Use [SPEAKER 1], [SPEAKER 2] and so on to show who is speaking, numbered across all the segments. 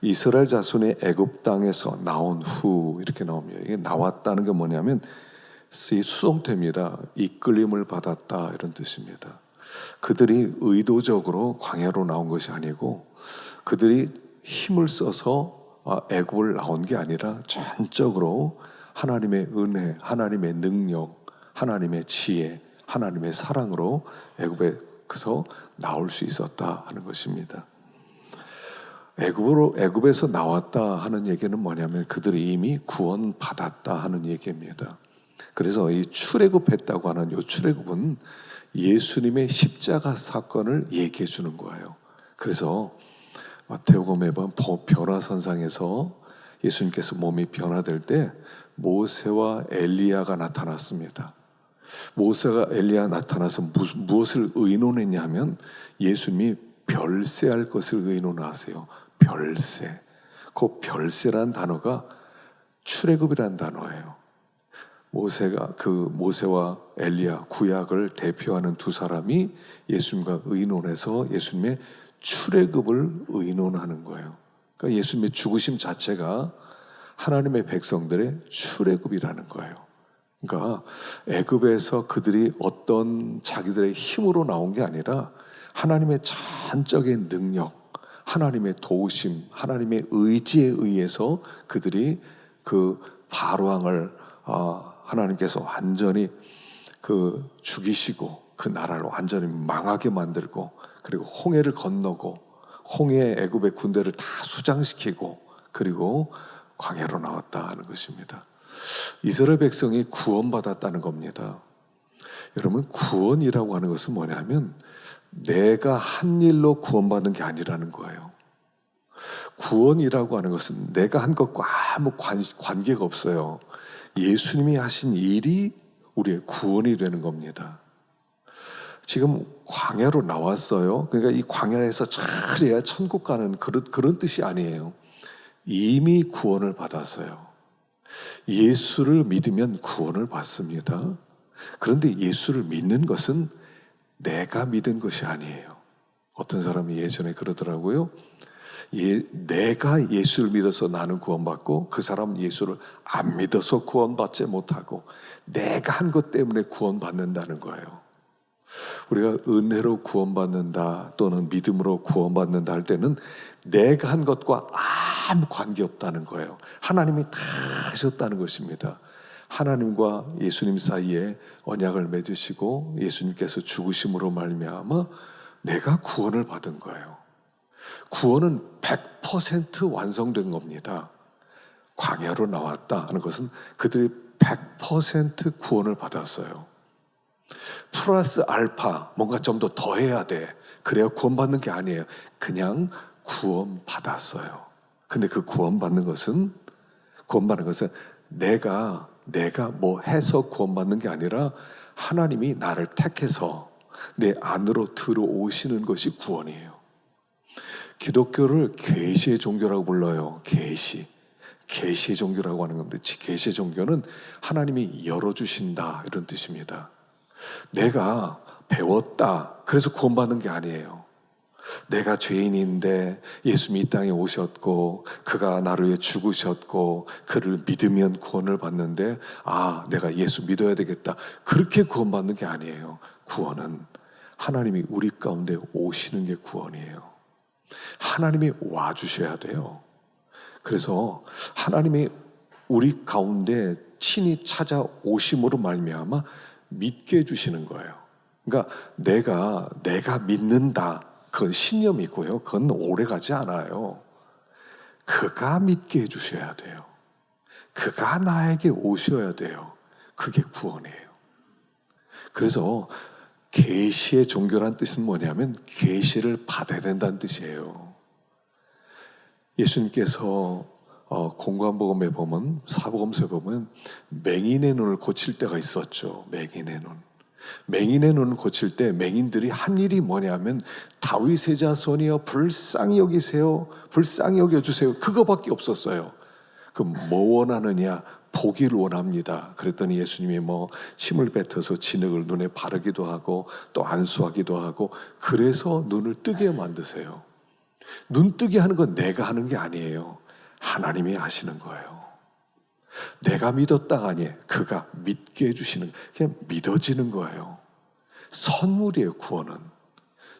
[SPEAKER 1] 이스라엘 자손이 애굽 땅에서 나온 후 이렇게 나옵니다. 이게 나왔다는 게 뭐냐면 이 수동태입니다. 이끌림을 받았다 이런 뜻입니다. 그들이 의도적으로 광야로 나온 것이 아니고 그들이 힘을 써서 애굽을 나온 게 아니라 전적으로 하나님의 은혜, 하나님의 능력, 하나님의 지혜, 하나님의 사랑으로 애굽에서 나올 수 있었다 하는 것입니다. 애굽에서 나왔다 하는 얘기는 뭐냐면 그들이 이미 구원받았다 하는 얘기입니다. 그래서 이 출애굽했다고 하는 이 출애굽은 예수님의 십자가 사건을 얘기해 주는 거예요. 그래서 마태복음에 보면 변화산상에서 예수님께서 몸이 변화될 때 모세와 엘리야가 나타났습니다. 모세가 엘리야 나타나서 무엇을 의논했냐면 예수님이 별세할 것을 의논하세요. 별세. 그 별세란 단어가 출애굽이란 단어예요. 모세와 엘리야 구약을 대표하는 두 사람이 예수님과 의논해서 예수님의 출애굽을 의논하는 거예요. 그러니까 예수님의 죽으심 자체가 하나님의 백성들의 출애굽이라는 거예요. 그러니까 애굽에서 그들이 어떤 자기들의 힘으로 나온 게 아니라 하나님의 전적인 능력, 하나님의 도우심, 하나님의 의지에 의해서 그들이 그 바로왕을 하나님께서 완전히 죽이시고 그 나라를 완전히 망하게 만들고 그리고 홍해를 건너고 홍해 애굽의 군대를 다 수장시키고 그리고 광야로 나왔다 하는 것입니다. 이스라엘 백성이 구원받았다는 겁니다. 여러분, 구원이라고 하는 것은 뭐냐면 내가 한 일로 구원받는 게 아니라는 거예요. 구원이라고 하는 것은 내가 한 것과 아무 관계가 없어요. 예수님이 하신 일이 우리의 구원이 되는 겁니다. 지금 광야로 나왔어요. 그러니까 이 광야에서 잘해야 천국 가는 그런 뜻이 아니에요. 이미 구원을 받았어요. 예수를 믿으면 구원을 받습니다. 그런데 예수를 믿는 것은 내가 믿은 것이 아니에요. 어떤 사람이 예전에 그러더라고요. 내가 예수를 믿어서 나는 구원받고 그 사람은 예수를 안 믿어서 구원받지 못하고 내가 한 것 때문에 구원받는다는 거예요. 우리가 은혜로 구원받는다 또는 믿음으로 구원받는다 할 때는 내가 한 것과 아무 관계없다는 거예요. 하나님이 다 하셨다는 것입니다. 하나님과 예수님 사이에 언약을 맺으시고 예수님께서 죽으심으로 말미암아 내가 구원을 받은 거예요. 구원은 100% 완성된 겁니다. 광야로 나왔다 하는 것은 그들이 100% 구원을 받았어요. 플러스 알파, 뭔가 좀 더 더해야 돼. 그래야 구원받는 게 아니에요. 그냥 구원받았어요. 근데 그 구원받는 것은 내가 뭐 해서 구원받는 게 아니라 하나님이 나를 택해서 내 안으로 들어오시는 것이 구원이에요. 기독교를 계시의 종교라고 불러요. 계시의 종교라고 하는 건데 계시의 종교는 하나님이 열어주신다 이런 뜻입니다. 내가 배웠다 그래서 구원받는 게 아니에요. 내가 죄인인데 예수님이 이 땅에 오셨고 그가 나를 위해 죽으셨고 그를 믿으면 구원을 받는데 내가 예수 믿어야 되겠다 그렇게 구원받는 게 아니에요. 구원은 하나님이 우리 가운데 오시는 게 구원이에요. 하나님이 와주셔야 돼요. 그래서 하나님이 우리 가운데 친히 찾아오심으로 말미암아 믿게 해주시는 거예요. 그러니까 내가 믿는다 그건 신념이고요. 그건 오래가지 않아요. 그가 믿게 해주셔야 돼요. 그가 나에게 오셔야 돼요. 그게 구원이에요. 그래서 계시의 종교란 뜻은 뭐냐면 계시를 받아야 된다는 뜻이에요. 예수님께서 공관복음에 보면 사복음서에 보면 맹인의 눈을 고칠 때가 있었죠. 맹인의 눈을 고칠 때 맹인들이 한 일이 뭐냐면 다윗의 자손이여 불쌍히 여기세요. 불쌍히 여겨주세요. 그거밖에 없었어요. 뭐 원하느냐? 보기를 원합니다. 그랬더니 예수님이 침을 뱉어서 진흙을 눈에 바르기도 하고 또 안수하기도 하고 그래서 눈을 뜨게 만드세요. 눈뜨게 하는 건 내가 하는 게 아니에요. 하나님이 하시는 거예요. 내가 믿었다가 아니에요. 그가 믿게 해주시는, 그냥 믿어지는 거예요. 선물이에요. 구원은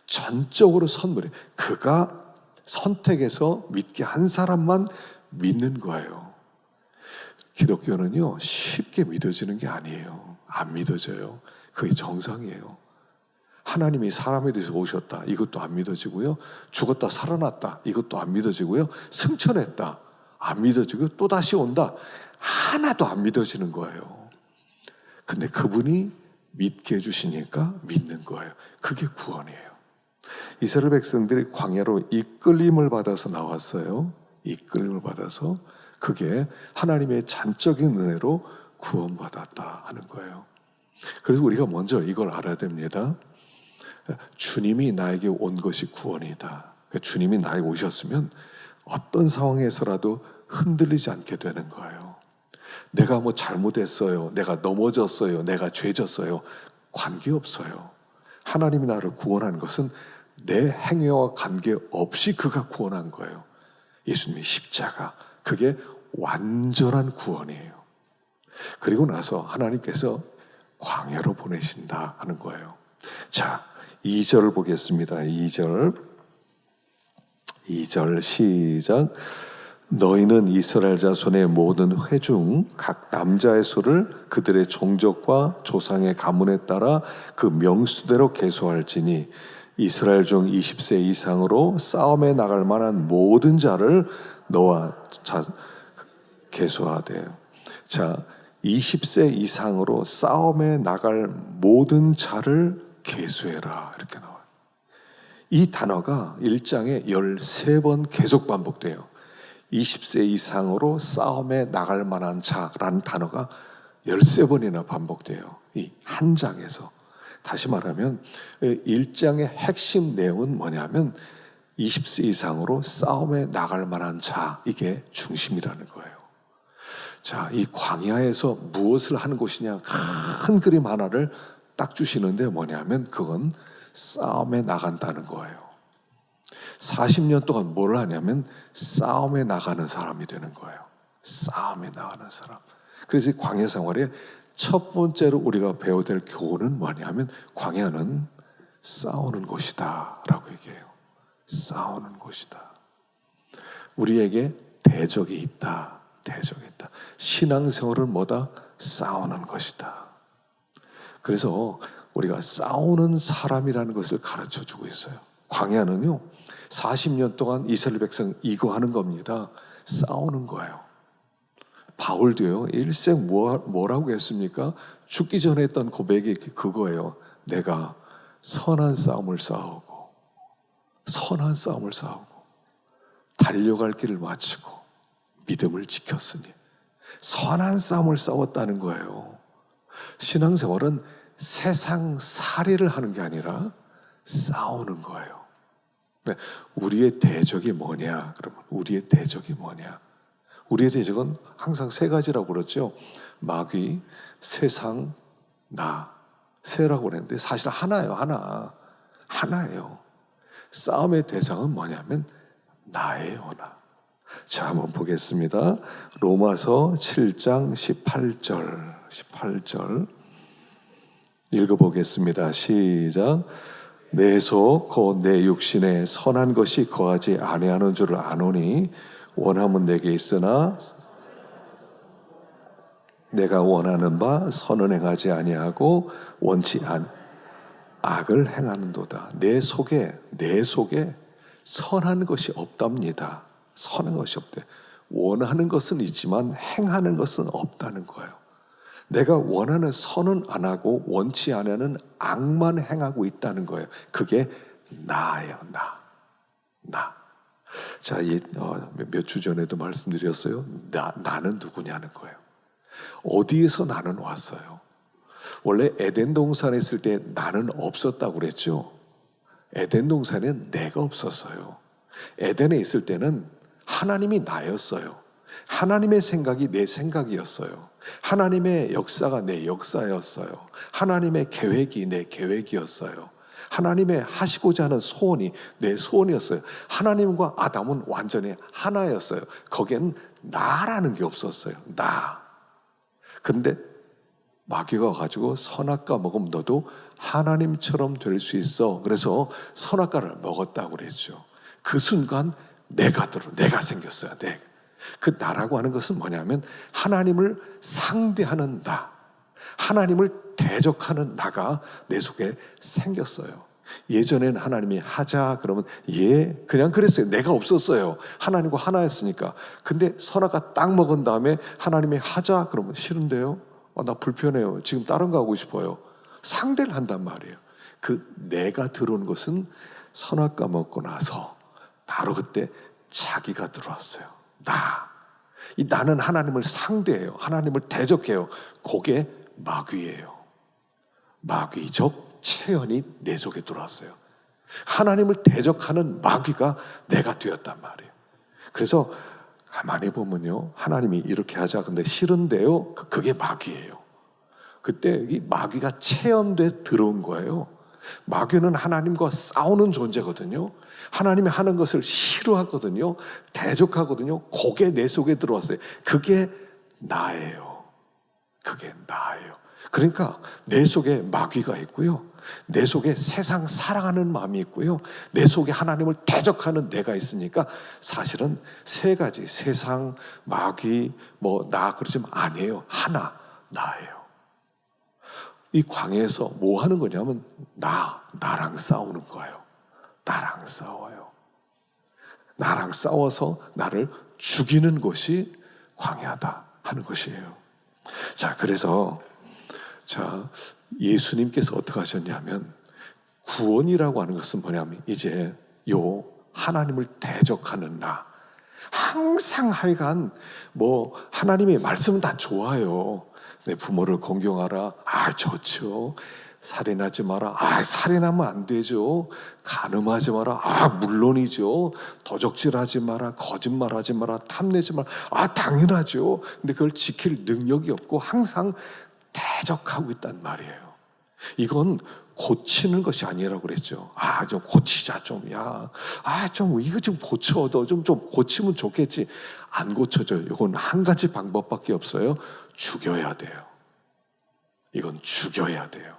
[SPEAKER 1] 전적으로 선물이에요. 그가 선택해서 믿게 한 사람만 믿는 거예요. 기독교는요, 쉽게 믿어지는 게 아니에요. 안 믿어져요. 그게 정상이에요. 하나님이 사람에 대해서 오셨다, 이것도 안 믿어지고요. 죽었다 살아났다, 이것도 안 믿어지고요. 승천했다, 안 믿어지고요. 또 다시 온다, 하나도 안 믿어지는 거예요. 근데 그분이 믿게 해주시니까 믿는 거예요. 그게 구원이에요. 이스라엘 백성들이 광야로 이끌림을 받아서 나왔어요. 이끌림을 받아서, 그게 하나님의 잔적인 은혜로 구원받았다 하는 거예요. 그래서 우리가 먼저 이걸 알아야 됩니다. 주님이 나에게 온 것이 구원이다. 주님이 나에게 오셨으면 어떤 상황에서라도 흔들리지 않게 되는 거예요. 내가 뭐 잘못했어요, 내가 넘어졌어요, 내가 죄졌어요, 관계없어요. 하나님이 나를 구원하는 것은 내 행위와 관계없이 그가 구원한 거예요. 예수님의 십자가, 그게 완전한 구원이에요. 그리고 나서 하나님께서 광야로 보내신다 하는 거예요. 자, 2절 보겠습니다. 2절 시작. 너희는 이스라엘 자손의 모든 회중 각 남자의 수를 그들의 종족과 조상의 가문에 따라 그 명수대로 계수할지니 이스라엘 중 20세 이상으로 싸움에 나갈 만한 모든 자를 너와 계수하되. 자, 20세 이상으로 싸움에 나갈 모든 자를 계수해라, 이렇게 나와요. 이 단어가 1장에 13번 계속 반복돼요. 20세 이상으로 싸움에 나갈 만한 자라는 단어가 13번이나 반복돼요. 이 한 장에서. 다시 말하면 1장의 핵심 내용은 뭐냐면 20세 이상으로 싸움에 나갈 만한 자, 이게 중심이라는 거예요. 자, 이 광야에서 무엇을 하는 곳이냐, 큰 그림 하나를 딱 주시는데 뭐냐면 그건 싸움에 나간다는 거예요. 40년 동안 뭘 하냐면 싸움에 나가는 사람이 되는 거예요. 싸움에 나가는 사람. 그래서 광야 생활에 첫 번째로 우리가 배워야 될 교훈은 뭐냐면 광야는 싸우는 곳이다 라고 얘기해요. 싸우는 곳이다. 우리에게 대적이 있다. 대적이 있다. 신앙생활은 뭐다? 싸우는 것이다. 그래서 우리가 싸우는 사람이라는 것을 가르쳐주고 있어요. 광야는요, 40년 동안 이스라엘 백성 이거 하는 겁니다. 싸우는 거예요. 바울도요, 일생 뭐라고 했습니까? 죽기 전에 했던 고백이 그거예요. 내가 선한 싸움을 싸우고 달려갈 길을 마치고 믿음을 지켰으니. 선한 싸움을 싸웠다는 거예요. 신앙생활은 세상 살이를 하는 게 아니라 싸우는 거예요. 우리의 대적이 뭐냐? 그러면 우리의 대적이 뭐냐? 우리의 대적은 항상 세 가지라고 그러죠. 마귀, 세상, 나, 세라고 그랬는데 사실 하나예요. 하나예요. 싸움의 대상은 뭐냐면 나예요. 나. 자, 한번 보겠습니다. 로마서 7장 18절 읽어보겠습니다. 시작. 내 속 곧 내 육신에 선한 것이 거하지 아니하는 줄을 아노니 원함은 내게 있으나 내가 원하는 바 선은 행하지 아니하고 원치 악을 행하는도다. 내 속에 선한 것이 없답니다. 선한 것이 없대. 원하는 것은 있지만 행하는 것은 없다는 거예요. 내가 원하는 선은 안 하고 원치 않는 악만 행하고 있다는 거예요. 그게 나예요. 나. 자, 몇 주 전에도 말씀드렸어요. 나는 누구냐는 거예요. 어디에서 나는 왔어요? 원래 에덴 동산에 있을 때 나는 없었다고 그랬죠. 에덴 동산에는 내가 없었어요. 에덴에 있을 때는 하나님이 나였어요. 하나님의 생각이 내 생각이었어요. 하나님의 역사가 내 역사였어요. 하나님의 계획이 내 계획이었어요. 하나님의 하시고자 하는 소원이 내 소원이었어요. 하나님과 아담은 완전히 하나였어요. 거기엔 나라는 게 없었어요. 나. 그런데 마귀가 와가지고 선악과 먹으면 너도 하나님처럼 될 수 있어. 그래서 선악과를 먹었다고 그랬죠. 그 순간 내가 생겼어요. 그 나라고 하는 것은 뭐냐면 하나님을 상대하는 나, 하나님을 대적하는 나가 내 속에 생겼어요. 예전엔 하나님이 하자 그러면 그냥 그랬어요. 내가 없었어요. 하나님과 하나였으니까. 근데 선악과 딱 먹은 다음에 하나님이 하자 그러면 싫은데요. 나 불편해요. 지금 다른 거 하고 싶어요. 상대를 한단 말이에요. 그 내가 들어온 것은 선악과 먹고 나서 바로 그때 자기가 들어왔어요. 이 나는 하나님을 상대해요. 하나님을 대적해요. 그게 마귀예요. 마귀적 체현이 내 속에 들어왔어요. 하나님을 대적하는 마귀가 내가 되었단 말이에요. 그래서 가만히 보면요, 하나님이 이렇게 하자 근데 싫은데요, 그게 마귀예요. 그때 이 마귀가 체현돼 들어온 거예요. 마귀는 하나님과 싸우는 존재거든요. 하나님이 하는 것을 싫어하거든요. 대적하거든요. 그게 내 속에 들어왔어요. 그게 나예요. 그러니까 내 속에 마귀가 있고요, 내 속에 세상 사랑하는 마음이 있고요, 내 속에 하나님을 대적하는 내가 있으니까 사실은 세 가지, 세상, 마귀, 나 그러지만 아니에요. 하나, 나예요. 이 광야에서 뭐 하는 거냐면 나랑 싸우는 거예요. 나랑 싸워요. 나랑 싸워서 나를 죽이는 것이 광야다 하는 것이에요. 자, 그래서 예수님께서 어떻게 하셨냐면, 구원이라고 하는 것은 뭐냐면 이제 하나님을 대적하는 나, 항상 하여간 하나님의 말씀은 다 좋아요. 내 부모를 공경하라. 좋죠. 살인하지 마라. 살인하면 안 되죠. 간음하지 마라. 물론이죠. 도적질하지 마라. 거짓말하지 마라. 탐내지 마라. 당연하죠. 근데 그걸 지킬 능력이 없고 항상 대적하고 있단 말이에요. 이건 고치는 것이 아니라고 그랬죠. 좀 고치자 좀. 이거 좀 고쳐. 너 좀 고치면 좋겠지. 안 고쳐져요. 이건 한 가지 방법밖에 없어요. 죽여야 돼요. 이건 죽여야 돼요.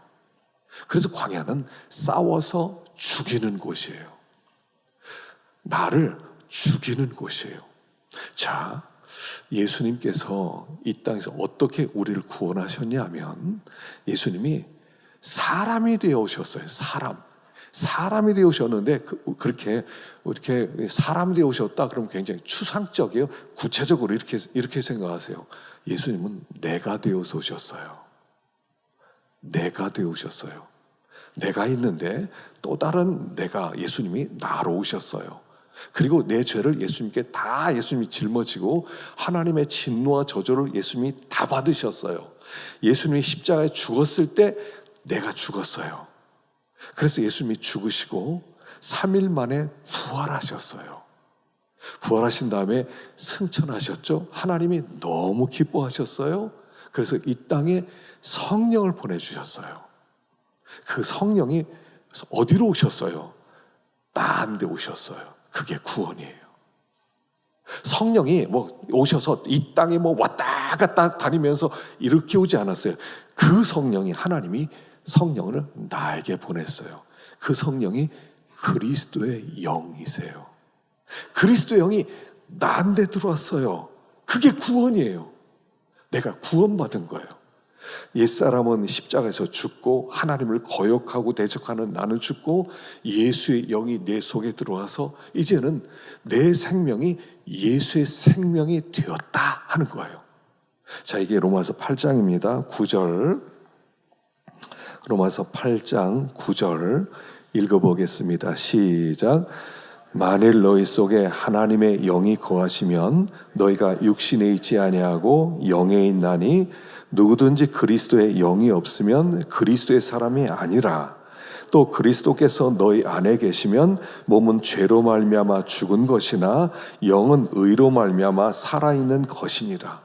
[SPEAKER 1] 그래서 광야는 싸워서 죽이는 곳이에요. 나를 죽이는 곳이에요. 자, 예수님께서 이 땅에서 어떻게 우리를 구원하셨냐면, 예수님이 사람이 되어 오셨어요. 사람이 되어 오셨는데, 그렇게 사람이 되어 오셨다 그러면 굉장히 추상적이에요. 구체적으로 이렇게 생각하세요. 예수님은 내가 되어서 오셨어요. 내가 되어 오셨어요. 내가 있는데 또 다른 내가, 예수님이 나로 오셨어요. 그리고 내 죄를 예수님께 다 예수님이 짊어지고 하나님의 진노와 저주를 예수님이 다 받으셨어요. 예수님이 십자가에 죽었을 때 내가 죽었어요. 그래서 예수님이 죽으시고 3일 만에 부활하셨어요. 부활하신 다음에 승천하셨죠. 하나님이 너무 기뻐하셨어요. 그래서 이 땅에 성령을 보내주셨어요. 그 성령이 어디로 오셨어요? 나한테 오셨어요. 그게 구원이에요. 성령이 오셔서 이 땅에 왔다 갔다 다니면서 이렇게 오지 않았어요. 그 성령이, 하나님이 성령을 나에게 보냈어요. 그 성령이 그리스도의 영이세요. 그리스도의 영이 나한테 들어왔어요. 그게 구원이에요. 내가 구원받은 거예요. 옛사람은 십자가에서 죽고 하나님을 거역하고 대적하는 나는 죽고, 예수의 영이 내 속에 들어와서 이제는 내 생명이 예수의 생명이 되었다 하는 거예요. 자, 이게 로마서 8장입니다. 9절. 로마서 8장 9절 읽어보겠습니다. 시작. 만일 너희 속에 하나님의 영이 거하시면 너희가 육신에 있지 아니하고 영에 있나니, 누구든지 그리스도의 영이 없으면 그리스도의 사람이 아니라. 또 그리스도께서 너희 안에 계시면 몸은 죄로 말미암아 죽은 것이나 영은 의로 말미암아 살아있는 것이니라.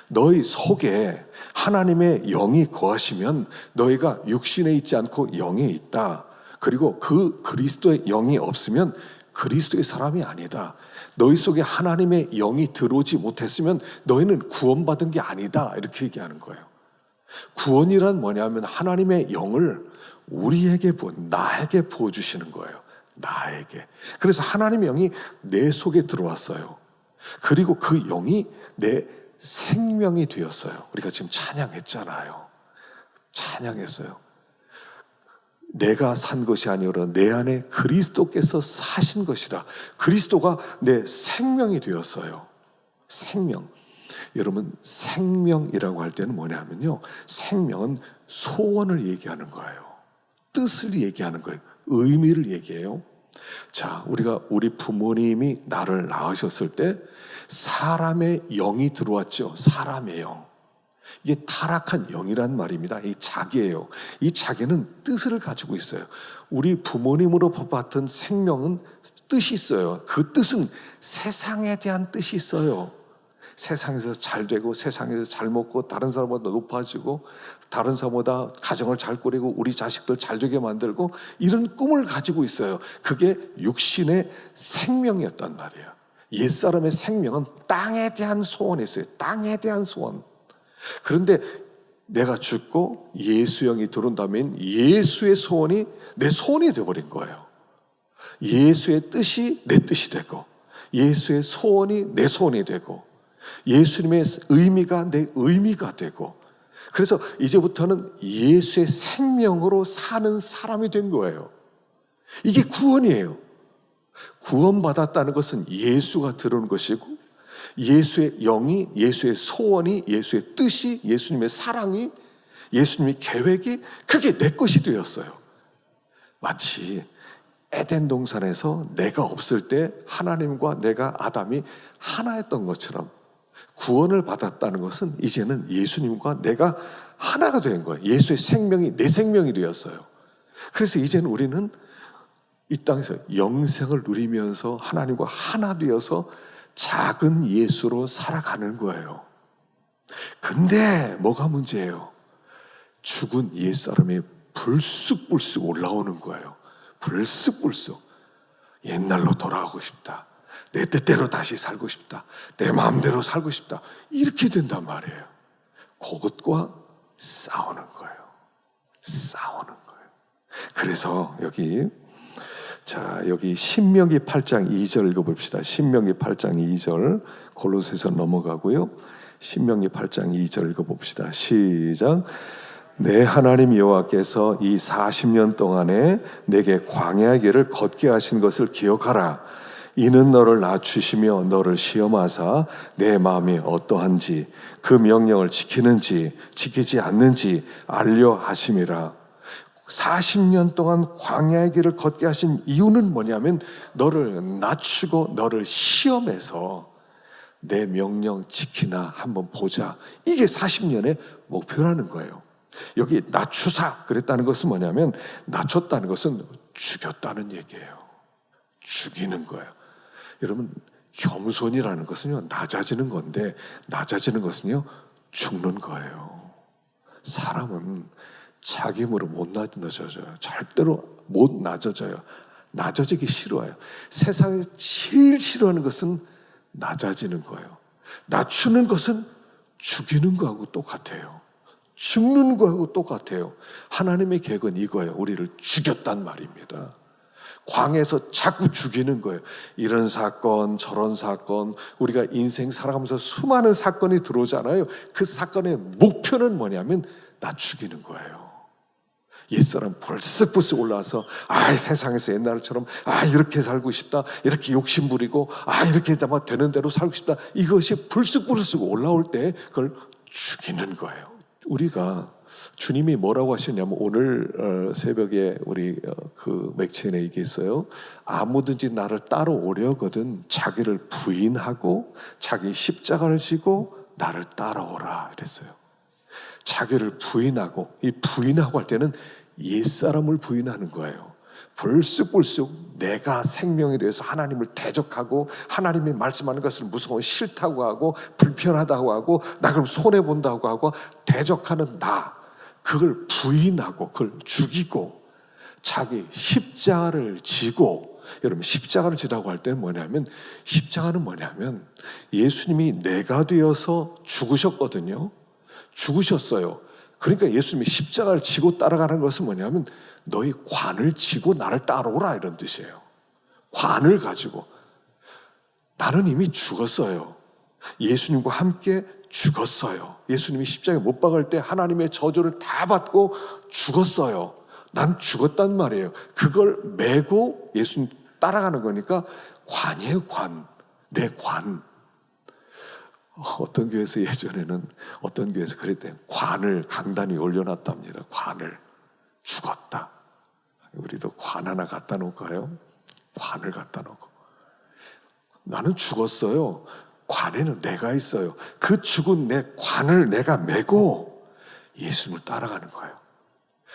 [SPEAKER 1] 너희 속에 하나님의 영이 거하시면 너희가 육신에 있지 않고 영에 있다. 그리고 그 그리스도의 영이 없으면 그리스도의 사람이 아니다. 너희 속에 하나님의 영이 들어오지 못했으면 너희는 구원받은 게 아니다. 이렇게 얘기하는 거예요. 구원이란 뭐냐면 하나님의 영을 우리에게 나에게 부어주시는 거예요. 나에게. 그래서 하나님의 영이 내 속에 들어왔어요. 그리고 그 영이 내 생명이 되었어요. 우리가 지금 찬양했잖아요. 찬양했어요. 내가 산 것이 아니오라 내 안에 그리스도께서 사신 것이라. 그리스도가 내 생명이 되었어요. 생명. 여러분, 생명이라고 할 때는 뭐냐면요, 생명은 소원을 얘기하는 거예요. 뜻을 얘기하는 거예요. 의미를 얘기해요. 자, 우리 부모님이 나를 낳으셨을 때 사람의 영이 들어왔죠. 사람의 영. 이게 타락한 영이란 말입니다. 이 자기예요. 이 자기는 뜻을 가지고 있어요. 우리 부모님으로 받은 생명은 뜻이 있어요. 그 뜻은 세상에 대한 뜻이 있어요. 세상에서 잘 되고, 세상에서 잘 먹고, 다른 사람보다 높아지고, 다른 사람보다 가정을 잘 꾸리고, 우리 자식들 잘 되게 만들고, 이런 꿈을 가지고 있어요. 그게 육신의 생명이었단 말이에요. 옛사람의 생명은 땅에 대한 소원이었어요. 땅에 대한 소원. 그런데 내가 죽고 예수 영이 들어온다면 예수의 소원이 내 소원이 되어버린 거예요. 예수의 뜻이 내 뜻이 되고, 예수의 소원이 내 소원이 되고, 예수님의 의미가 내 의미가 되고, 그래서 이제부터는 예수의 생명으로 사는 사람이 된 거예요. 이게 구원이에요. 구원받았다는 것은 예수가 들어온 것이고, 예수의 영이, 예수의 소원이, 예수의 뜻이, 예수님의 사랑이, 예수님의 계획이, 그게 내 것이 되었어요. 마치 에덴 동산에서 내가 없을 때 하나님과 내가 아담이 하나였던 것처럼, 구원을 받았다는 것은 이제는 예수님과 내가 하나가 된 거예요. 예수의 생명이 내 생명이 되었어요. 그래서 이제는 우리는 이 땅에서 영생을 누리면서 하나님과 하나 되어서 작은 예수로 살아가는 거예요. 근데 뭐가 문제예요? 죽은 옛사람이 불쑥불쑥 올라오는 거예요. 불쑥불쑥. 옛날로 돌아가고 싶다. 내 뜻대로 다시 살고 싶다. 내 마음대로 살고 싶다. 이렇게 된단 말이에요. 그것과 싸우는 거예요. 싸우는 거예요. 그래서 여기 신명기 8장 2절 읽어봅시다. 신명기 8장 2절, 골로새서 넘어가고요. 신명기 8장 2절 읽어봅시다. 시작. 내 하나님 여호와께서 이 40년 동안에 내게 광야의 길을 걷게 하신 것을 기억하라. 이는 너를 낮추시며 너를 시험하사 내 마음이 어떠한지 그 명령을 지키는지 지키지 않는지 알려 하심이라. 40년 동안 광야의 길을 걷게 하신 이유는 뭐냐면 너를 낮추고 너를 시험해서 내 명령 지키나 한번 보자. 이게 40년의 목표라는 거예요. 여기 낮추사 그랬다는 것은 뭐냐면, 낮췄다는 것은 죽였다는 얘기예요. 죽이는 거예요. 여러분, 겸손이라는 것은요, 낮아지는 건데, 낮아지는 것은요, 죽는 거예요. 사람은 자기 힘으로 못 낮아져요. 절대로 못 낮아져요. 낮아지기 싫어해요. 세상에서 제일 싫어하는 것은 낮아지는 거예요. 낮추는 것은 죽이는 거하고 똑같아요. 죽는 거하고 똑같아요. 하나님의 계획은 이거예요. 우리를 죽였단 말입니다. 광에서 자꾸 죽이는 거예요. 이런 사건, 저런 사건, 우리가 인생 살아가면서 수많은 사건이 들어오잖아요. 그 사건의 목표는 뭐냐면 나 죽이는 거예요. 옛사람 불쑥불쑥 올라와서 세상에서 옛날처럼 이렇게 살고 싶다, 이렇게 욕심 부리고 이렇게 되는 대로 살고 싶다, 이것이 불쑥불쑥 올라올 때 그걸 죽이는 거예요. 우리가 주님이 뭐라고 하셨냐면, 오늘 새벽에 우리 그 맥체인에 얘기했어요. 아무든지 나를 따라오려거든 자기를 부인하고 자기 십자가를 지고 나를 따라오라 그랬어요. 자기를 부인하고, 이 부인하고 할 때는 옛사람을 부인하는 거예요. 불쑥불쑥 내가 생명에 대해서 하나님을 대적하고, 하나님이 말씀하는 것을 무서워 싫다고 하고, 불편하다고 하고, 나 그럼 손해본다고 하고 대적하는 나, 그걸 부인하고 그걸 죽이고, 자기 십자가를 지고, 여러분 십자가를 지라고 할 때는 뭐냐면, 십자가는 뭐냐면 예수님이 내가 되어서 죽으셨거든요. 죽으셨어요. 그러니까 예수님이 십자가를 지고 따라가는 것은 뭐냐면 너희 관을 지고 나를 따라오라, 이런 뜻이에요. 관을 가지고. 나는 이미 죽었어요. 예수님과 함께 죽었어요. 예수님이 십자가에 못 박을 때 하나님의 저주를 다 받고 죽었어요. 난 죽었단 말이에요. 그걸 메고 예수님 따라가는 거니까 관이에요, 관. 내 관. 어떤 교회에서 예전에는 어떤 교회에서 그랬대요. 관을 강단 위에 올려놨답니다. 관을. 죽었다. 우리도 관 하나 갖다 놓을까요? 관을 갖다 놓고. 나는 죽었어요. 관에는 내가 있어요. 그 죽은 내 관을 내가 메고 예수님을 따라가는 거예요.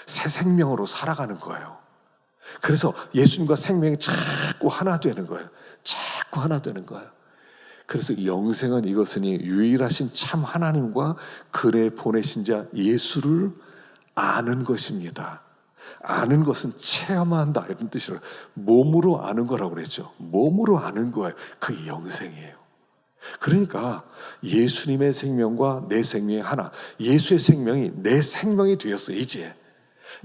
[SPEAKER 1] 새 생명으로 살아가는 거예요. 그래서 예수님과 생명이 자꾸 하나 되는 거예요. 자꾸 하나 되는 거예요. 그래서 영생은 이것으니 유일하신 참 하나님과 그를 보내신 자 예수를 아는 것입니다. 아는 것은 체험한다, 이런 뜻이라 몸으로 아는 거라고 그랬죠. 몸으로 아는 거예요. 그게 영생이에요. 그러니까 예수님의 생명과 내 생명이 하나. 예수의 생명이 내 생명이 되었어요. 이제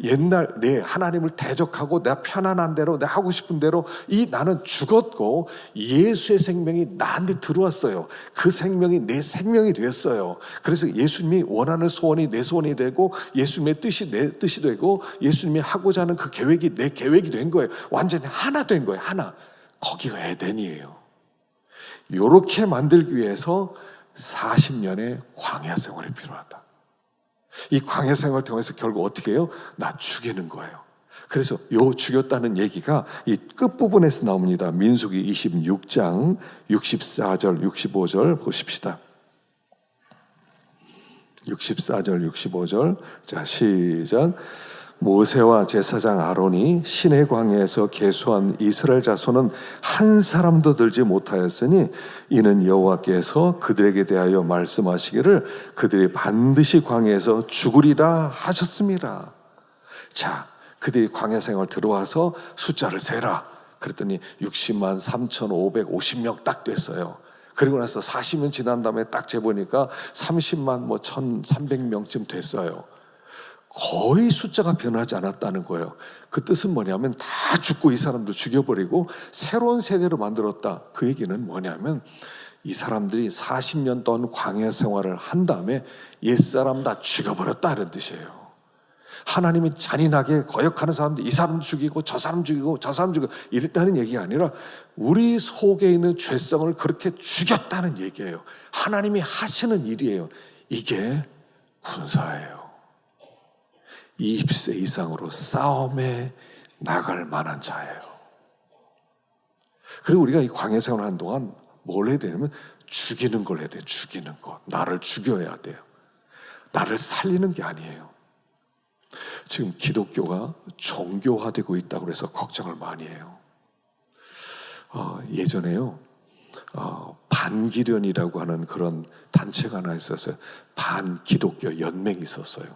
[SPEAKER 1] 옛날 내 하나님을 대적하고 내가 편안한 대로 내가 하고 싶은 대로 이 나는 죽었고 예수의 생명이 나한테 들어왔어요. 그 생명이 내 생명이 되었어요. 그래서 예수님이 원하는 소원이 내 소원이 되고 예수님의 뜻이 내 뜻이 되고 예수님이 하고자 하는 그 계획이 내 계획이 된 거예요. 완전히 하나 된 거예요. 하나. 거기가 에덴이에요. 이렇게 만들기 위해서 40년의 광야 생활이 필요하다. 이 광야 생활을 통해서 결국 어떻게 해요? 나 죽이는 거예요. 그래서 요 죽였다는 얘기가 이 끝부분에서 나옵니다. 민수기 26장 64절 65절 보십시다. 64절 65절. 자, 시작. 모세와 제사장 아론이 시내 광야에서 계수한 이스라엘 자손은 한 사람도 들지 못하였으니 이는 여호와께서 그들에게 대하여 말씀하시기를 그들이 반드시 광야에서 죽으리라 하셨습니다. 자, 그들이 광야 생활 들어와서 숫자를 세라. 그랬더니 60만 3,550명 딱 됐어요. 그리고 나서 40년 지난 다음에 딱 재보니까 30만 1,300명쯤 됐어요. 거의 숫자가 변하지 않았다는 거예요. 그 뜻은 뭐냐면 다 죽고 이 사람도 죽여버리고 새로운 세대로 만들었다. 그 얘기는 뭐냐면 이 사람들이 40년 동안 광야 생활을 한 다음에 옛사람 다 죽여버렸다, 이런 뜻이에요. 하나님이 잔인하게 거역하는 사람들, 이 사람 죽이고 저 사람 죽이고 저 사람 죽이고 이랬다는 얘기가 아니라 우리 속에 있는 죄성을 그렇게 죽였다는 얘기예요. 하나님이 하시는 일이에요. 이게 군사예요. 20세 이상으로 싸움에 나갈 만한 자예요. 그리고 우리가 이 광야 생활을 하는 동안 뭘 해야 되냐면 죽이는 걸 해야 돼요. 죽이는 것. 나를 죽여야 돼요. 나를 살리는 게 아니에요. 지금 기독교가 종교화되고 있다고 해서 걱정을 많이 해요. 예전에요. 반기련이라고 하는 그런 단체가 하나 있었어요. 반기독교 연맹이 있었어요.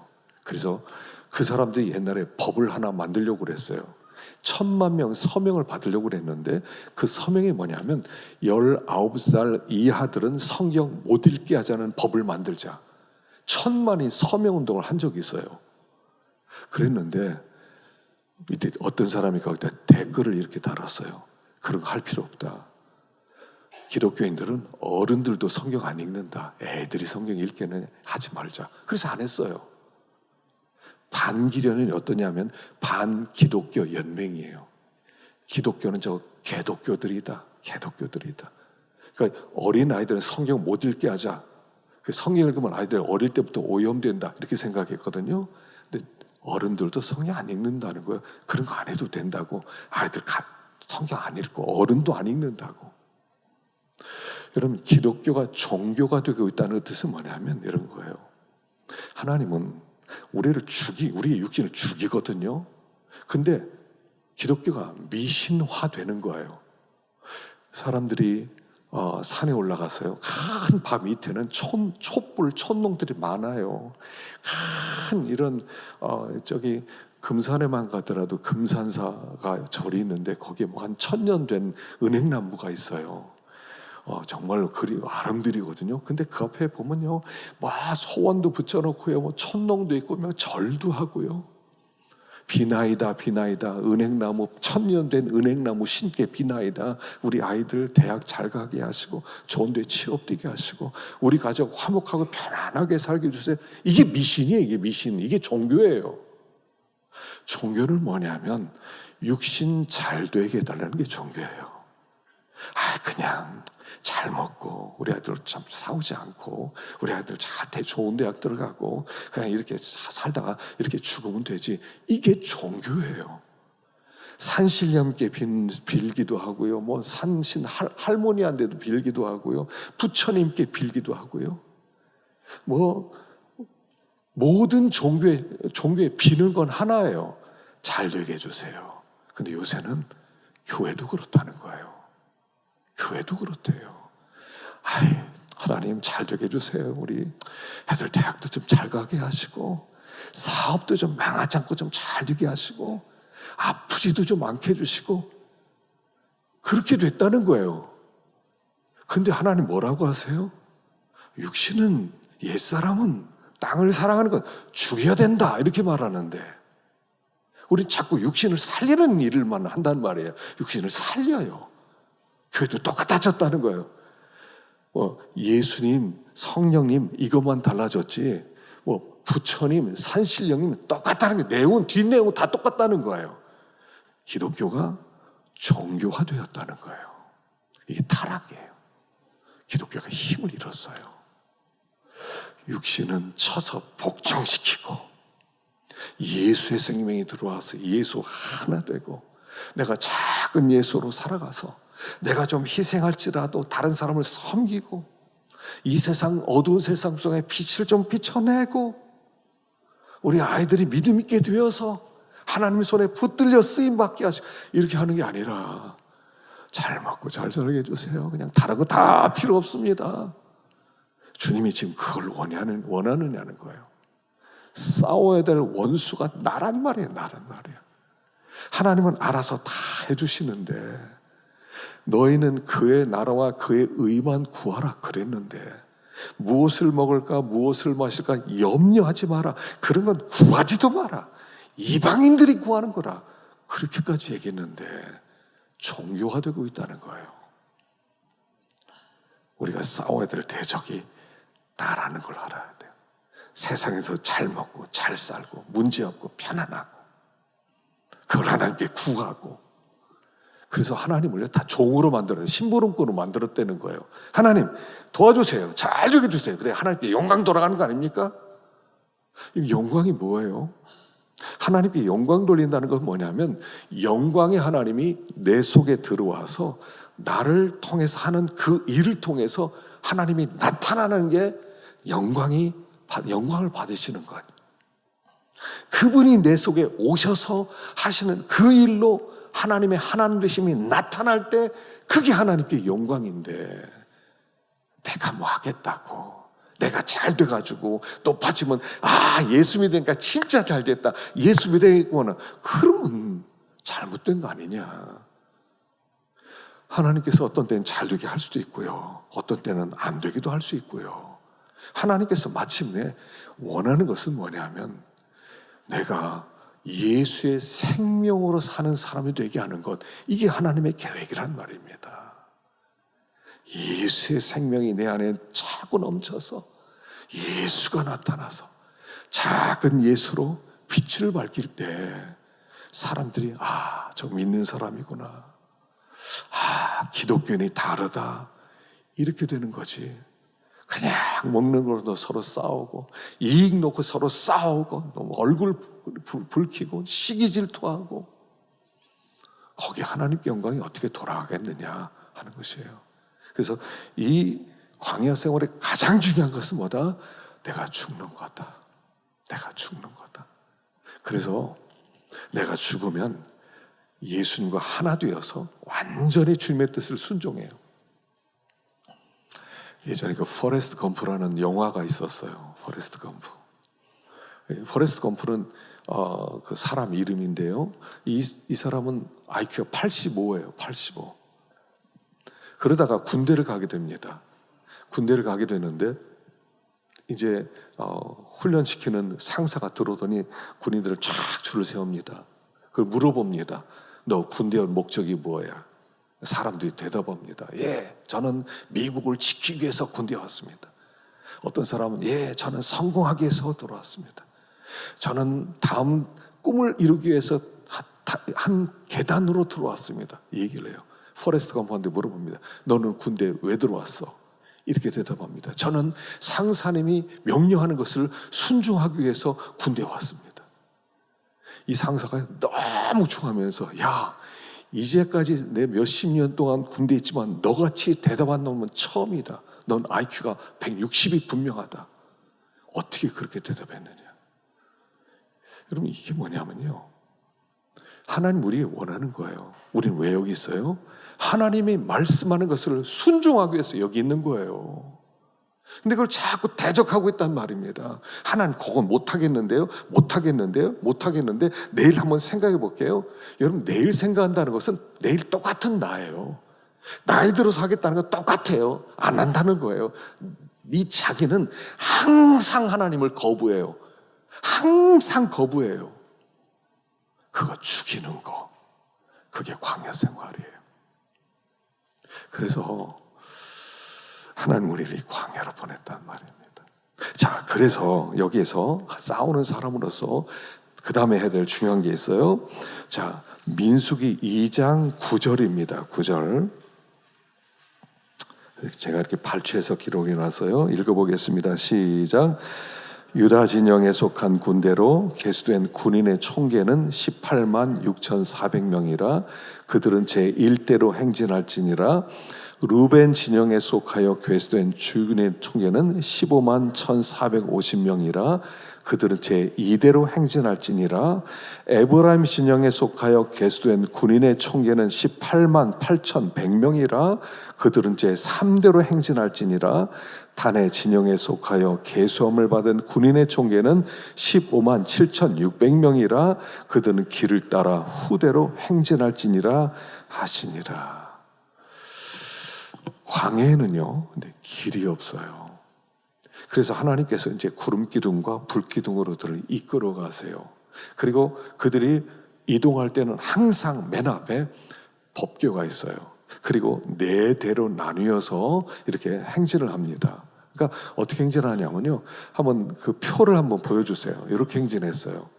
[SPEAKER 1] 그래서 그 사람들이 옛날에 법을 하나 만들려고 그랬어요. 1,000만 서명을 받으려고 그랬는데 그 서명이 뭐냐면 19살 이하들은 성경 못 읽게 하자는 법을 만들자. 1,000만이 서명운동을 한 적이 있어요. 그랬는데 밑에 어떤 사람이 거기다 댓글을 이렇게 달았어요. 그런 거 할 필요 없다. 기독교인들은 어른들도 성경 안 읽는다. 애들이 성경 읽기는 하지 말자. 그래서 안 했어요. 반기련은 어떠냐면 반기독교 연맹이에요. 기독교는 저 개독교들이다. 개독교들이다. 그러니까 어린 아이들은 성경 못 읽게 하자. 성경 읽으면 아이들 어릴 때부터 오염된다. 이렇게 생각했거든요. 근데 어른들도 성경 안 읽는다는 거예요. 그런 거 안 해도 된다고. 아이들 성경 안 읽고 어른도 안 읽는다고. 여러분, 기독교가 종교가 되고 있다는 뜻은 뭐냐면 이런 거예요. 하나님은 우리의 육신을 죽이거든요. 근데 기독교가 미신화되는 거예요. 사람들이 산에 올라가서요. 큰 바 밑에는 촛불, 촛농들이 많아요. 큰 이런 금산에만 가더라도 금산사가 절이 있는데 거기에 뭐 한 1000년 된 은행나무가 있어요. 정말로 그리 아름드리거든요. 근데 그 앞에 보면요, 뭐 소원도 붙여놓고요, 뭐 천농도 있고, 뭐 절도 하고요. 비나이다, 비나이다. 은행나무, 1000년 된 은행나무 신께 비나이다. 우리 아이들 대학 잘 가게 하시고, 좋은 데 취업되게 하시고, 우리 가족 화목하고 편안하게 살게 해주세요. 이게 미신이에요, 이게 미신. 이게 종교예요. 종교는 뭐냐면, 육신 잘 되게 해달라는 게 종교예요. 그냥 잘 먹고 우리 아들 참 싸우지 않고 우리 아들 잘 좋은 대학 들어가고 그냥 이렇게 살다가 이렇게 죽으면 되지. 이게 종교예요. 산신령께 빌기도 하고요, 뭐 산신 할머니한테도 빌기도 하고요, 부처님께 빌기도 하고요, 뭐 모든 종교에 비는 건 하나예요. 잘 되게 해주세요. 근데 요새는 교회도 그렇다는 거예요. 교회도 그렇대요. 하나님 잘 되게 해주세요. 우리 애들 대학도 좀 잘 가게 하시고, 사업도 좀 망하지 않고 좀 잘 되게 하시고, 아프지도 좀 않게 해주시고, 그렇게 됐다는 거예요. 근데 하나님 뭐라고 하세요? 육신은, 옛사람은 땅을 사랑하는 건 죽여야 된다, 이렇게 말하는데, 우린 자꾸 육신을 살리는 일을만 한단 말이에요. 육신을 살려요. 교회도 똑같아졌다는 거예요. 예수님, 성령님 이것만 달라졌지, 부처님, 산신령님 똑같다는 게, 내용, 뒷내용 다 똑같다는 거예요. 기독교가 종교화되었다는 거예요. 이게 타락이에요. 기독교가 힘을 잃었어요. 육신은 쳐서 복종시키고, 예수의 생명이 들어와서 예수 하나 되고, 내가 작은 예수로 살아가서 내가 좀 희생할지라도 다른 사람을 섬기고, 이 세상, 어두운 세상 속에 빛을 좀 비춰내고, 우리 아이들이 믿음 있게 되어서 하나님의 손에 붙들려 쓰임받게 하시고, 이렇게 하는 게 아니라 잘 먹고 잘 살게 해주세요. 그냥 다른 거 다 필요 없습니다. 주님이 지금 그걸 원하느냐는 거예요. 싸워야 될 원수가 나란 말이에요. 나란 말이에요. 하나님은 알아서 다 해주시는데, 너희는 그의 나라와 그의 의만 구하라 그랬는데, 무엇을 먹을까 무엇을 마실까 염려하지 마라. 그런 건 구하지도 마라. 이방인들이 구하는 거라. 그렇게까지 얘기했는데 종교화되고 있다는 거예요. 우리가 싸워야 될 대적이 나라는 걸 알아야 돼요. 세상에서 잘 먹고 잘 살고 문제없고 편안하고, 그걸 하나님께 구하고, 그래서 하나님을 다 종으로 만들어요. 심부름꾼으로 만들었다는 거예요. 하나님 도와주세요. 잘 되게 해주세요. 그래 하나님께 영광 돌아가는 거 아닙니까? 이 영광이 뭐예요? 하나님께 영광 돌린다는 건 뭐냐면, 영광의 하나님이 내 속에 들어와서 나를 통해서 하는 그 일을 통해서 하나님이 나타나는 게 영광을 받으시는 거예요. 그분이 내 속에 오셔서 하시는 그 일로 하나님의 하나님 되심이 나타날 때, 그게 하나님께 영광인데, 내가 뭐 하겠다고, 내가 잘 돼가지고 높아지면 예수 믿으니까 진짜 잘 됐다, 예수 믿으니까, 그러면 잘못된 거 아니냐. 하나님께서 어떤 때는 잘 되게 할 수도 있고요, 어떤 때는 안 되기도 할 수 있고요. 하나님께서 마침내 원하는 것은 뭐냐면, 내가 예수의 생명으로 사는 사람이 되게 하는 것, 이게 하나님의 계획이란 말입니다. 예수의 생명이 내 안에 차고 넘쳐서 예수가 나타나서 작은 예수로 빛을 밝힐 때, 사람들이 저 믿는 사람이구나, 기독교인이 다르다, 이렇게 되는 거지. 그냥 먹는 걸로 서로 싸우고, 이익 놓고 서로 싸우고, 너무 얼굴 붉히고 시기 질투하고, 거기 하나님께 영광이 어떻게 돌아가겠느냐 하는 것이에요. 그래서 이 광야 생활의 가장 중요한 것은 뭐다? 내가 죽는 거다. 내가 죽는 거다. 그래서 내가 죽으면 예수님과 하나 되어서 완전히 주님의 뜻을 순종해요. 예전에 그 포레스트 검프라는 영화가 있었어요. 포레스트 검프. 포레스트 검프는 그 사람 이름인데요. 이 사람은 IQ가 85예요. 85. 그러다가 군대를 가게 됩니다. 군대를 가게 되는데 이제 훈련시키는 상사가 들어오더니 군인들을 쫙 줄을 세웁니다. 그걸 물어봅니다. 너 군대 온 목적이 뭐야? 사람들이 대답합니다. 예, 저는 미국을 지키기 위해서 군대에 왔습니다. 어떤 사람은 예, 저는 성공하기 위해서 들어왔습니다. 저는 다음 꿈을 이루기 위해서 한 계단으로 들어왔습니다. 얘기를 해요. 포레스트 검프한테 물어봅니다. 너는 군대에 왜 들어왔어? 이렇게 대답합니다. 저는 상사님이 명령하는 것을 순종하기 위해서 군대에 왔습니다. 이 상사가 너무 좋아하면서 야, 이제까지 내 몇십 년 동안 군대에 있지만 너같이 대답한 놈은 처음이다. 넌 IQ가 160이 분명하다. 어떻게 그렇게 대답했느냐? 여러분, 이게 뭐냐면요, 하나님 우리에게 원하는 거예요. 우리는 왜 여기 있어요? 하나님이 말씀하는 것을 순종하기 위해서 여기 있는 거예요. 근데 그걸 자꾸 대적하고 있단 말입니다. 하나님 그건 못하겠는데요? 못하겠는데 내일 한번 생각해 볼게요. 여러분, 내일 생각한다는 것은 내일 똑같은 나예요. 나이 들어서 하겠다는 건 똑같아요. 안 한다는 거예요. 네 자기는 항상 하나님을 거부해요. 항상 거부해요. 그거 죽이는 거, 그게 광야 생활이에요. 그래서 하나님 우리를 이 광야로 보냈단 말입니다. 자, 그래서 여기에서 싸우는 사람으로서 그 다음에 해야 될 중요한 게 있어요. 자, 민수기 2장 9절입니다. 9절. 제가 이렇게 발췌해서 기록해 놨어요. 읽어보겠습니다. 시작. 유다 진영에 속한 군대로 계수된 군인의 총계는 18만 6,400명이라 그들은 제1대로 행진할지니라. 루벤 진영에 속하여 계수된 주군의 총계는 15만 1,450명이라 그들은 제2대로 행진할지니라. 에브라임 진영에 속하여 계수된 군인의 총계는 18만 8,100명이라 그들은 제3대로 행진할지니라. 단의 진영에 속하여 계수함을 받은 군인의 총계는 15만 7,600명이라 그들은 길을 따라 후대로 행진할지니라 하시니라. 광야에는요, 근데 길이 없어요. 그래서 하나님께서 이제 구름 기둥과 불 기둥으로 그들을 이끌어 가세요. 그리고 그들이 이동할 때는 항상 맨 앞에 법궤가 있어요. 그리고 4대로 나뉘어서 이렇게 행진을 합니다. 그러니까 어떻게 행진하냐면요, 한번 그 표를 한번 보여주세요. 이렇게 행진했어요.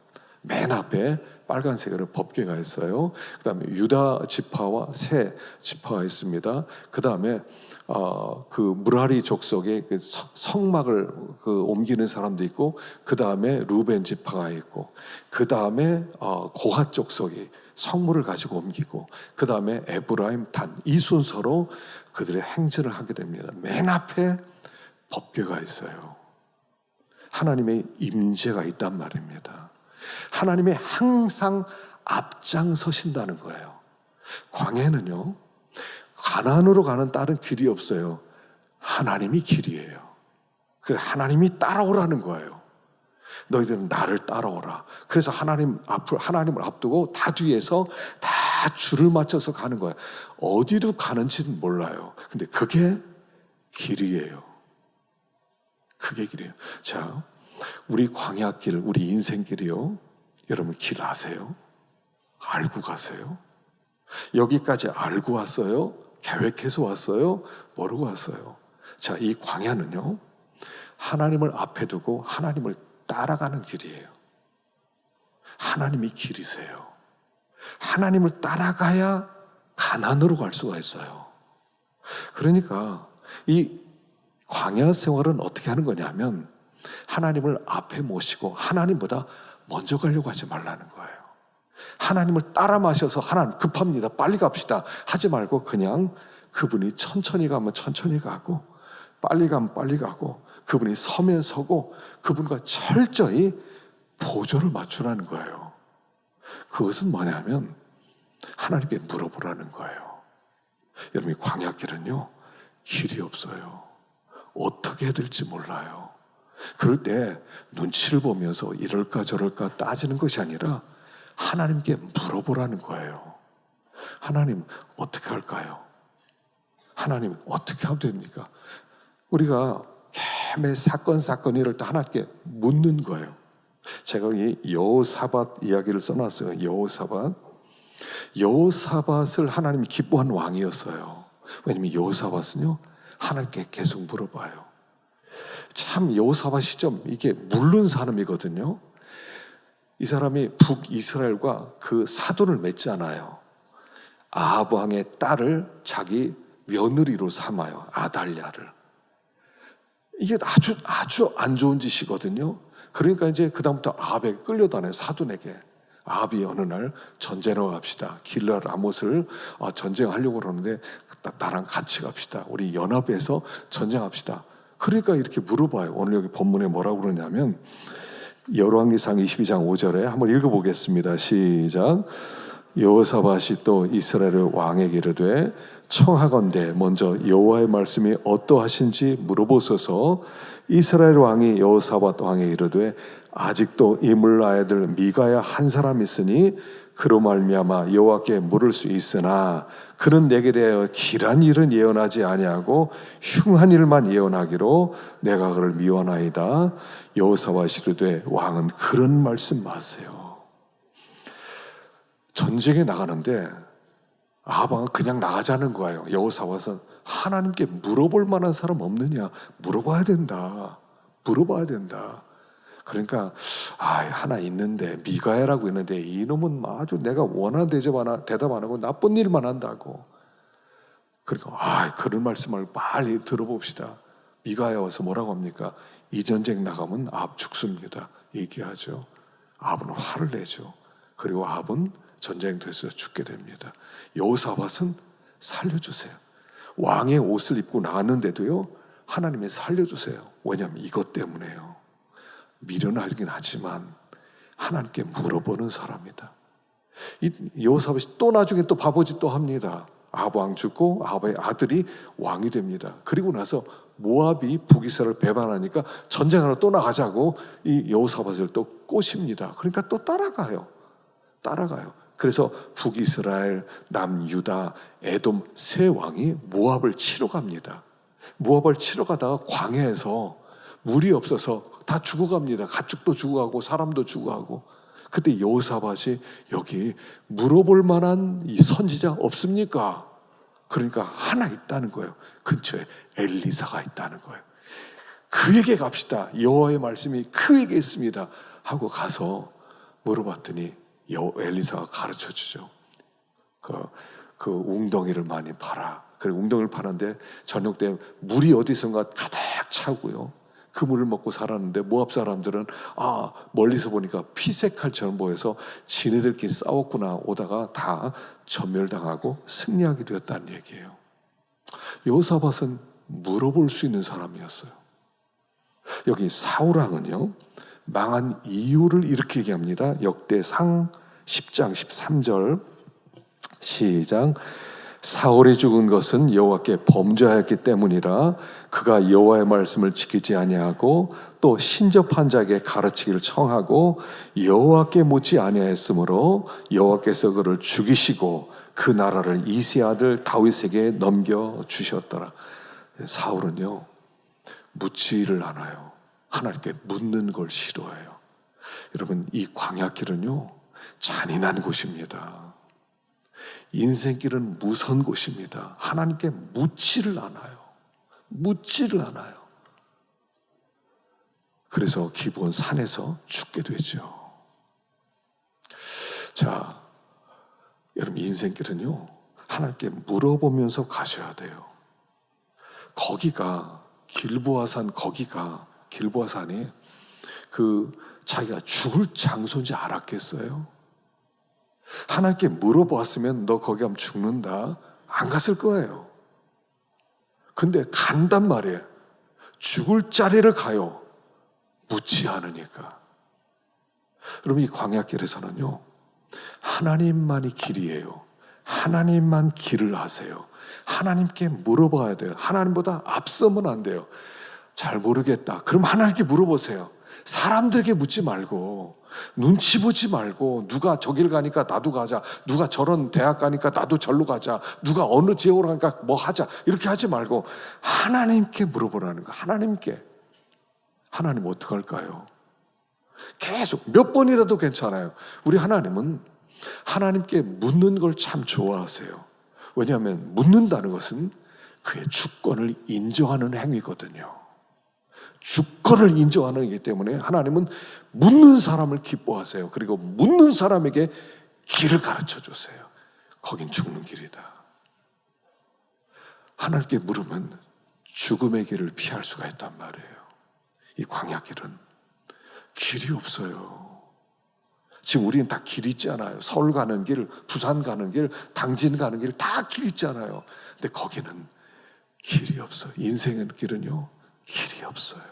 [SPEAKER 1] 맨 앞에 빨간색으로 법궤가 있어요. 그 다음에 유다 지파와 세 지파가 있습니다. 그 다음에 그 무라리 족속의 그 성막을 옮기는 사람도 있고, 그 다음에 루벤 지파가 있고, 그 다음에 고핫 족속이 성물을 가지고 옮기고, 그 다음에 에브라임 단, 이 순서로 그들의 행진을 하게 됩니다. 맨 앞에 법궤가 있어요. 하나님의 임재가 있단 말입니다. 하나님이 항상 앞장서신다는 거예요. 광야는요, 가나안으로 가는 다른 길이 없어요. 하나님이 길이에요. 그래서 하나님이 따라오라는 거예요. 너희들은 나를 따라오라. 그래서 하나님을 앞두고 다 뒤에서 다 줄을 맞춰서 가는 거예요. 어디로 가는지는 몰라요. 근데 그게 길이에요. 그게 길이에요. 자, 우리 광야길, 우리 인생길이요, 여러분 길 아세요? 알고 가세요? 여기까지 알고 왔어요? 계획해서 왔어요? 모르고 왔어요? 자, 이 광야는요, 하나님을 앞에 두고 하나님을 따라가는 길이에요. 하나님이 길이세요. 하나님을 따라가야 가나안으로 갈 수가 있어요. 그러니까 이 광야 생활은 어떻게 하는 거냐면, 하나님을 앞에 모시고 하나님보다 먼저 가려고 하지 말라는 거예요. 하나님을 따라 마셔서 하나님 급합니다, 빨리 갑시다 하지 말고, 그냥 그분이 천천히 가면 천천히 가고, 빨리 가면 빨리 가고, 그분이 서면 서고, 그분과 철저히 보조를 맞추라는 거예요. 그것은 뭐냐면 하나님께 물어보라는 거예요. 여러분, 이 광야길은요, 길이 없어요. 어떻게 해야 될지 몰라요. 그럴 때 눈치를 보면서 이럴까 저럴까 따지는 것이 아니라 하나님께 물어보라는 거예요. 하나님 어떻게 할까요? 하나님 어떻게 하면 됩니까? 우리가 매 사건 이럴 때 하나님께 묻는 거예요. 제가 이 여호사밧 이야기를 써놨어요. 여호사밧을 하나님이 기뻐한 왕이었어요. 왜냐하면 여호사밧은요 하나님께 계속 물어봐요. 참 여호사밧이 좀 이게 물른 사람이거든요. 이 사람이 북이스라엘과 그 사돈을 맺잖아요. 아합 왕의 딸을 자기 며느리로 삼아요. 아달랴를. 이게 아주 안 좋은 짓이거든요. 그러니까 이제 그다음부터 아합에게 끌려다녀요. 사돈에게. 아합이 어느 날 전쟁하러 갑시다. 길랄 라못을 전쟁하려고 그러는데 나랑 같이 갑시다. 우리 연합해서 전쟁합시다. 그러니까 이렇게 물어봐요. 오늘 여기 본문에 뭐라고 그러냐면 열왕기상 22장 5절에 한번 읽어보겠습니다. 시작. 여호사밧이 또 이스라엘 왕에게 이르되 청하건대 먼저 여호와의 말씀이 어떠하신지 물어보소서. 이스라엘 왕이 여호사밧 왕에게 이르되 아직도 이물라 아들 미가야 한 사람 있으니 그로 말미암아 여호와께 물을 수 있으나 그는 내게 대하여 길한 일은 예언하지 아니하고 흉한 일만 예언하기로 내가 그를 미워하나이다. 여호사밧이 이르되 왕은 그런 말씀 마세요. 전쟁에 나가는데 아합왕은 그냥 나가자는 거예요. 여호사밧은 하나님께 물어볼 만한 사람 없느냐? 물어봐야 된다. 그러니까 하나 있는데 미가야라고 있는데 이놈은 아주 내가 원하는 대답 안 하고 나쁜 일만 한다고. 그러니까 그런 말씀을 빨리 들어봅시다. 미가야 와서 뭐라고 합니까? 이 전쟁 나가면 아합 죽습니다. 얘기하죠. 아합은 화를 내죠. 그리고 아합은 전쟁터에서 죽게 됩니다. 여호사밧은 살려주세요. 왕의 옷을 입고 나갔는데도요 하나님이 살려주세요. 왜냐하면 이것 때문에요. 미련하긴 하지만 하나님께 물어보는 사람이다. 이 여호사밧이 또 나중에 또 바보짓 또 합니다. 아합 왕 죽고 아합의 아들이 왕이 됩니다. 그리고 나서 모압이 북이스라엘을 배반하니까 전쟁하러 또 나가자고 이 여호사밧을 또 꼬십니다. 그러니까 또 따라가요. 그래서 북이스라엘, 남유다, 에돔 세 왕이 모압을 치러 갑니다. 모압을 치러 가다가 광야에서 물이 없어서 다 죽어갑니다. 가축도 죽어가고 사람도 죽어가고. 그때 여호사밧이 여기 물어볼 만한 이 선지자 없습니까? 그러니까 하나 있다는 거예요. 근처에 엘리사가 있다는 거예요. 그에게 갑시다. 여호와의 말씀이 그에게 있습니다. 하고 가서 물어봤더니 엘리사가 가르쳐 주죠. 그 웅덩이를 많이 파라. 그리고 웅덩이를 파는데 저녁 때 물이 어디선가 가득 차고요. 그 물을 먹고 살았는데 모압 사람들은 멀리서 보니까 피색칼처럼 보여서 지네들끼리 싸웠구나 오다가 다 전멸당하고 승리하게 되었다는 얘기예요. 여호사밧은 물어볼 수 있는 사람이었어요. 여기 사울왕은요 망한 이유를 이렇게 얘기합니다. 역대상 10장 13절 시작. 사울이 죽은 것은 여호와께 범죄하였기 때문이라. 그가 여호와의 말씀을 지키지 아니하고 또 신접한 자에게 가르치기를 청하고 여호와께 묻지 아니하였으므로 여호와께서 그를 죽이시고 그 나라를 이새의 아들 다윗에게 넘겨주셨더라. 사울은요 묻지를 않아요. 하나님께 묻는 걸 싫어해요. 여러분 이 광야길은요 잔인한 곳입니다. 인생길은 무서운 곳입니다. 하나님께 묻지를 않아요. 그래서 기브온 산에서 죽게 되죠. 자, 여러분 인생길은요 하나님께 물어보면서 가셔야 돼요. 거기가 길보아산이 자기가 죽을 장소인지 알았겠어요? 하나님께 물어보았으면 너 거기 가면 죽는다 안 갔을 거예요. 근데 간단 말이에요. 죽을 자리를 가요. 묻지 않으니까. 여러분 이 광야길에서는요 하나님만이 길이에요. 하나님만 길을 아세요. 하나님께 물어봐야 돼요. 하나님보다 앞서면 안 돼요. 잘 모르겠다. 그럼 하나님께 물어보세요. 사람들에게 묻지 말고, 눈치 보지 말고, 누가 저길 가니까 나도 가자, 누가 저런 대학 가니까 나도 절로 가자, 누가 어느 지역으로 가니까 뭐 하자, 이렇게 하지 말고 하나님께 물어보라는 거. 하나님께. 하나님 어떡할까요? 계속 몇 번이라도 괜찮아요. 우리 하나님은 하나님께 묻는 걸 참 좋아하세요. 왜냐하면 묻는다는 것은 그의 주권을 인정하는 행위거든요. 주권을 인정하는 것이기 때문에 하나님은 묻는 사람을 기뻐하세요. 그리고 묻는 사람에게 길을 가르쳐 주세요. 거긴 죽는 길이다. 하나님께 물으면 죽음의 길을 피할 수가 있단 말이에요. 이 광야길은 길이 없어요. 지금 우리는 다 길 있잖아요. 서울 가는 길, 부산 가는 길, 당진 가는 길 다 길 있잖아요. 근데 거기는 길이 없어요. 인생의 길은요, 길이 없어요.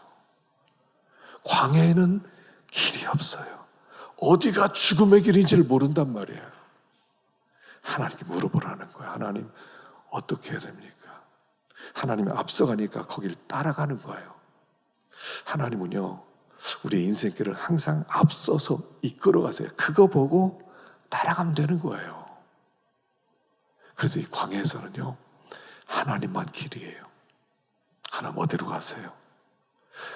[SPEAKER 1] 광야에는 길이 없어요. 어디가 죽음의 길인지를 모른단 말이에요. 하나님께 물어보라는 거예요. 하나님, 어떻게 해야 됩니까? 하나님이 앞서가니까 거길 따라가는 거예요. 하나님은요, 우리 인생길을 항상 앞서서 이끌어가세요. 그거 보고 따라가면 되는 거예요. 그래서 이 광야에서는요, 하나님만 길이에요. 하나님 어디로 가세요?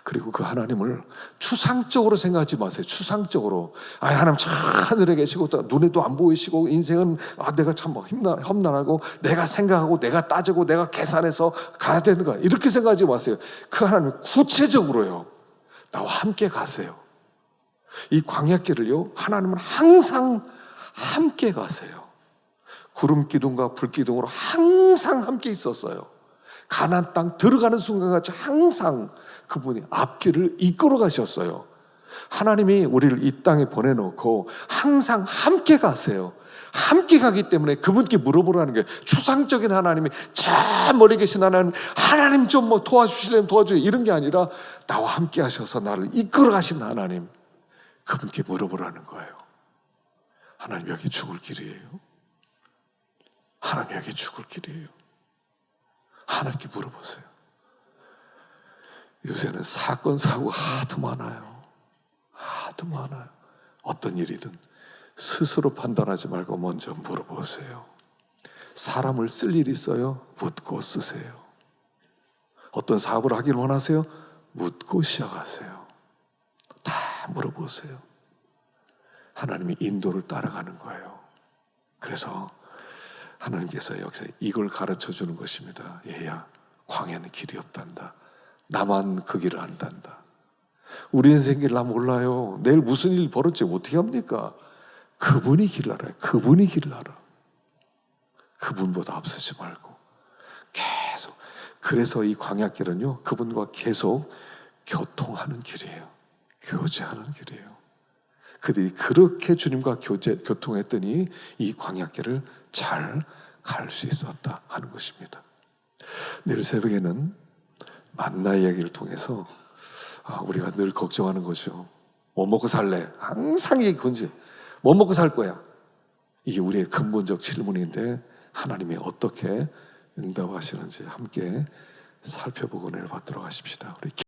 [SPEAKER 1] 그리고 그 하나님을 추상적으로 생각하지 마세요. 추상적으로. 하나님 참 하늘에 계시고 눈에도 안 보이시고 인생은 내가 참 험난하고 내가 생각하고 내가 따지고 내가 계산해서 가야 되는 거야. 이렇게 생각하지 마세요. 그 하나님 구체적으로요, 나와 함께 가세요. 이 광야길을요, 하나님은 항상 함께 가세요. 구름 기둥과 불 기둥으로 항상 함께 있었어요. 가나안 땅 들어가는 순간같이 항상 그분이 앞길을 이끌어 가셨어요. 하나님이 우리를 이 땅에 보내놓고 항상 함께 가세요. 함께 가기 때문에 그분께 물어보라는 게, 추상적인 하나님이 저 멀리 계신 하나님 좀 뭐 도와주시려면 도와주세요 이런 게 아니라 나와 함께 하셔서 나를 이끌어 가신 하나님, 그분께 물어보라는 거예요. 하나님 여기 죽을 길이에요? 하나님 여기 죽을 길이에요? 하나님께 물어보세요. 요새는 사건 사고가 하도 많아요. 하도 많아요. 어떤 일이든 스스로 판단하지 말고 먼저 물어보세요. 사람을 쓸 일이 있어요? 묻고 쓰세요. 어떤 사업을 하기를 원하세요? 묻고 시작하세요. 다 물어보세요. 하나님이 인도를 따라가는 거예요. 그래서 하나님께서 여기서 이걸 가르쳐 주는 것입니다. 얘야, 광야는 길이 없단다. 나만 그 길을 안단다. 우리 인생 길 나 몰라요. 내일 무슨 일 벌어질지 어떻게 합니까? 그분이 길을 알아요. 그분이 길을 알아. 그분보다 앞서지 말고 계속. 그래서 이 광야길은요, 그분과 계속 교통하는 길이에요. 교제하는 길이에요. 그들이 그렇게 주님과 교통했더니 이 광야길을 잘 갈 수 있었다 하는 것입니다. 내일 새벽에는 만나 이야기를 통해서 우리가 늘 걱정하는 거죠. 뭐 먹고 살래? 항상 이 건지 뭐 먹고 살 거야? 이게 우리의 근본적 질문인데 하나님이 어떻게 응답하시는지 함께 살펴보고 내일 받도록 하십시다. 우리